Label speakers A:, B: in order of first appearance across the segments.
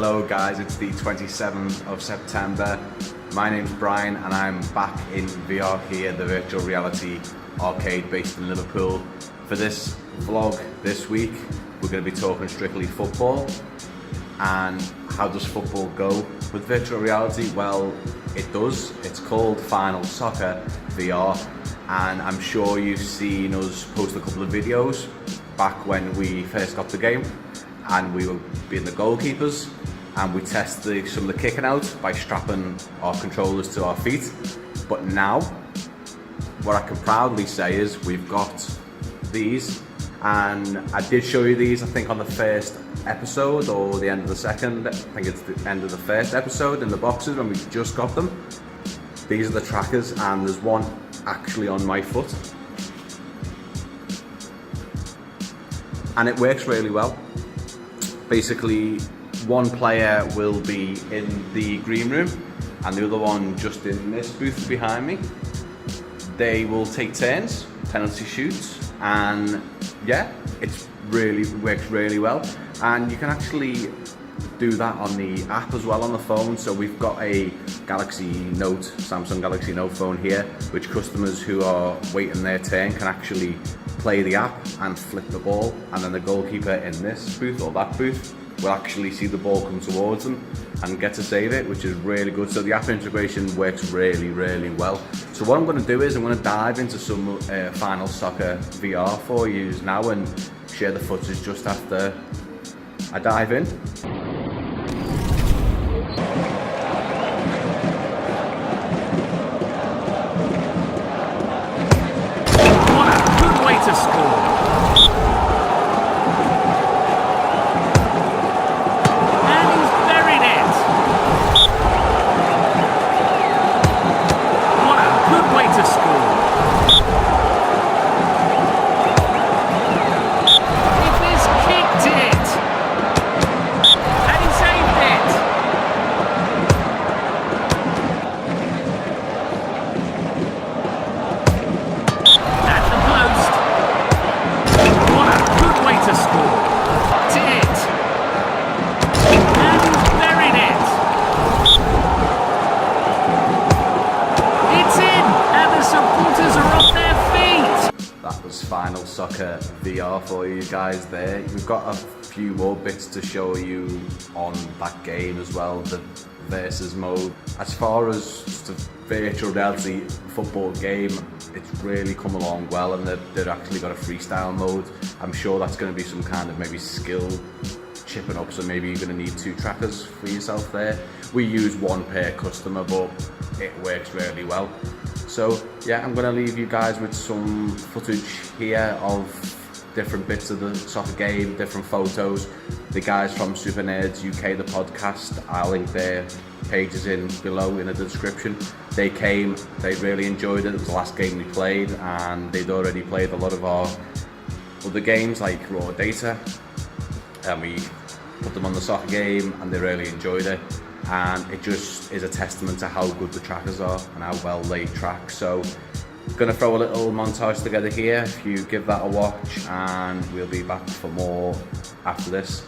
A: Hello guys, it's the 27th of September. My name's Brian and I'm back in VR here, the virtual reality arcade based in Liverpool. For this vlog this week, we're going to be talking strictly football. And how does football go with virtual reality? Well, it does. It's called Final Soccer VR, and I'm sure you've seen us post a couple of videos back when we first got the game and we were being the goalkeepers, and we tested some of the kicking out by strapping our controllers to our feet. But now, what I can proudly say is we've got these, and I did show you these I think on the first episode or the end of the second. I think it's the end of the first episode in the boxes when we just got them. These are the trackers, and there's one actually on my foot, and it works really well. Basically, one player will be in the green room and the other one just in this booth behind me. They will take turns, penalty shoots, and yeah, it works really well. And you can actually do that on the app as well on the phone. So we've got a Samsung Galaxy Note phone here, which customers who are waiting their turn can actually play the app and flip the ball, and then the goalkeeper in this booth or that booth will actually see the ball come towards them and get to save it, which is really good. So the app integration works really well. So what I'm going to do is I'm going to dive into some Final Soccer VR for you now and share the footage just after I dive in.
B: What a good way to score!
A: Final Soccer VR for you guys there. We've got a few more bits to show you on that game as well, the versus mode. As far as just a virtual reality football game, it's really come along well, and they've actually got a freestyle mode. I'm sure that's going to be some kind of maybe skill chipping up, so maybe you're going to need two trackers for yourself there. We use one per customer, but it works really well. So yeah, I'm going to leave you guys with some footage here of different bits of the soccer game, different photos. The guys from SuperNerds UK, the podcast, I'll link their pages in below in the description. They came, they really enjoyed it. It was the last game we played, and they'd already played a lot of our other games like Raw Data, and we put them on the soccer game and they really enjoyed it. And it just is a testament to how good the trackers are and how well they track. So I'm gonna throw a little montage together here, if you give that a watch, and we'll be back for more after this.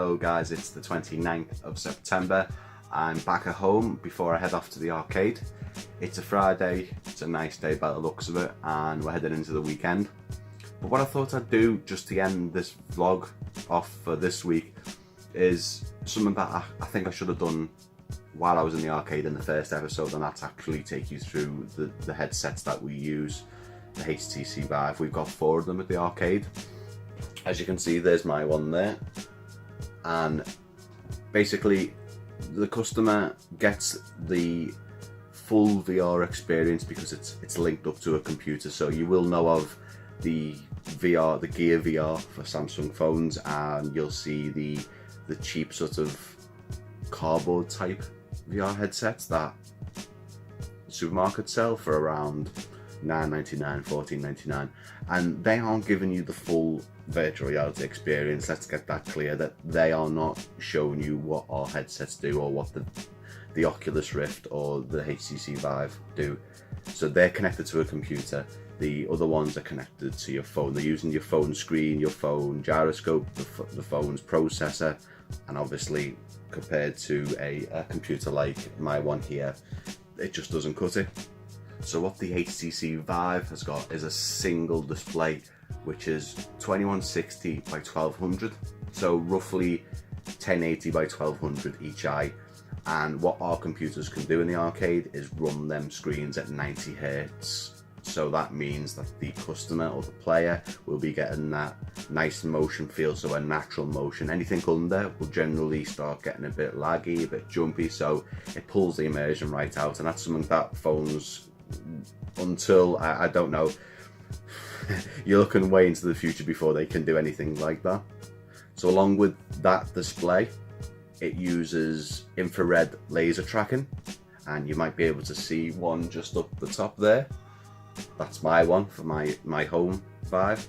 A: Hello guys, it's the 29th of September. I'm back at home before I head off to the arcade. It's a Friday, it's a nice day by the looks of it, and we're heading into the weekend. But what I thought I'd do just to end this vlog off for this week is something that I think I should have done while I was in the arcade in the first episode, and that's actually take you through the headsets that we use, the HTC Vive. We've got 4 of them at the arcade. As you can see, there's my one there, and basically the customer gets the full VR experience because it's linked up to a computer. So you will know of the VR, the Gear VR for Samsung phones, and you'll see the cheap sort of cardboard type VR headsets that supermarkets sell for around $9.99, $14.99, and they aren't giving you the full virtual reality experience. Let's get that clear, that they are not showing you what our headsets do or what the Oculus Rift or the HTC Vive do. So they're connected to a computer. The other ones are connected to your phone. They're using your phone screen, your phone gyroscope, the phone's processor, and obviously compared to a computer like my one here, it just doesn't cut it. So what the HTC Vive has got is a single display, which is 2160 by 1200, so roughly 1080 by 1200 each eye. And what our computers can do in the arcade is run them screens at 90 Hz. So that means that the customer or the player will be getting that nice motion feel, so a natural motion. Anything under will generally start getting a bit laggy, a bit jumpy, so it pulls the immersion right out. And that's something that phones, until I don't know, you're looking way into the future before they can do anything like that. So along with that display, it uses infrared laser tracking, and you might be able to see one just up the top there. That's my one for my home Vive,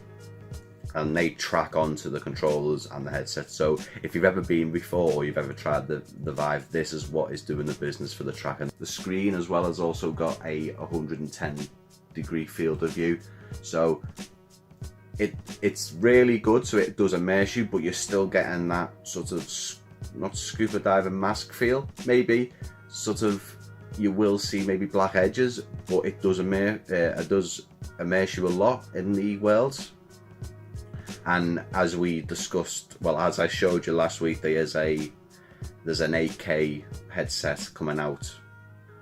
A: and they track onto the controllers and the headset. So if you've ever been before, or you've ever tried the Vive, this is what is doing the business for the tracking. The screen as well has also got a 110-degree field of view, so it's really good. So it does immerse you, but you're still getting that sort of, not scuba diving mask feel, maybe sort of. You will see maybe black edges, but it does immerse you a lot in the worlds. And as we discussed, well, as I showed you last week, there's an 8K headset coming out.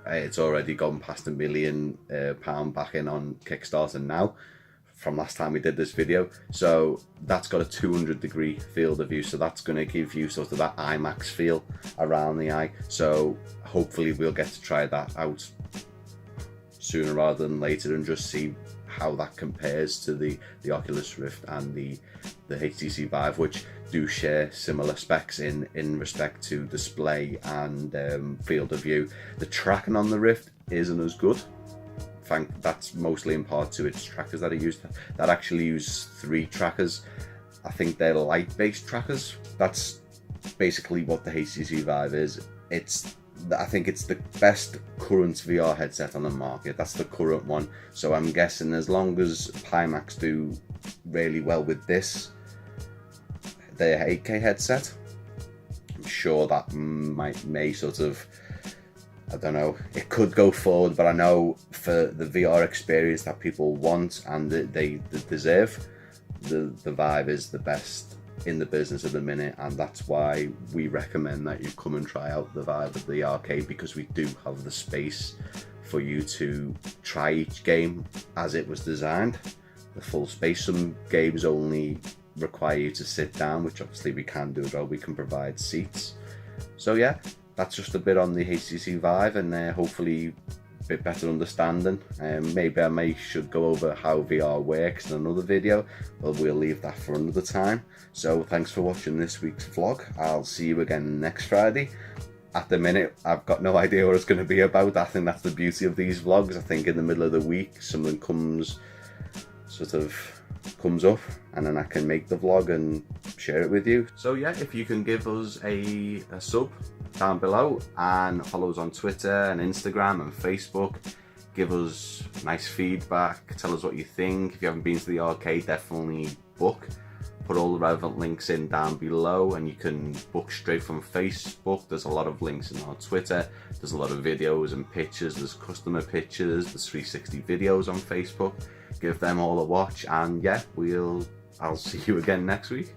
A: It's already gone past £1 million backing on Kickstarter now, from last time we did this video. So that's got a 200-degree field of view, so that's going to give you sort of that IMAX feel around the eye. So hopefully we'll get to try that out sooner rather than later and just see how that compares to the Oculus Rift and the HTC Vive, which do share similar specs in respect to display and field of view. The tracking on the Rift isn't as good. That's mostly in part to its trackers that are used, that actually use 3 trackers. I think they're light-based trackers. That's basically what the HTC Vive is. I think it's the best current VR headset on the market. That's the current one. So I'm guessing as long as Pimax do really well with this, their 8K headset, I'm sure that may sort of, I don't know, it could go forward, but I know for the VR experience that people want and they deserve, the Vive is the best in the business at the minute, and that's why we recommend that you come and try out the Vive at the arcade, because we do have the space for you to try each game as it was designed, the full space. Some games only require you to sit down, which obviously we can do as well. We can provide seats. So yeah, that's just a bit on the HTC Vive, and hopefully a bit better understanding. Maybe I should go over how VR works in another video, but we'll leave that for another time. So thanks for watching this week's vlog. I'll see you again next Friday. At the minute, I've got no idea what it's going to be about. I think that's the beauty of these vlogs. I think in the middle of the week something comes up, and then I can make the vlog and share it with you. So yeah, if you can give us a sub down below and follow us on Twitter and Instagram and Facebook, give us nice feedback, tell us what you think. If you haven't been to the arcade, definitely book put all the relevant links in down below, and you can book straight from Facebook. There's a lot of links in our Twitter. There's a lot of videos and pictures. There's customer pictures. There's 360 videos on Facebook. Give them all a watch, and yeah, I'll see you again next week.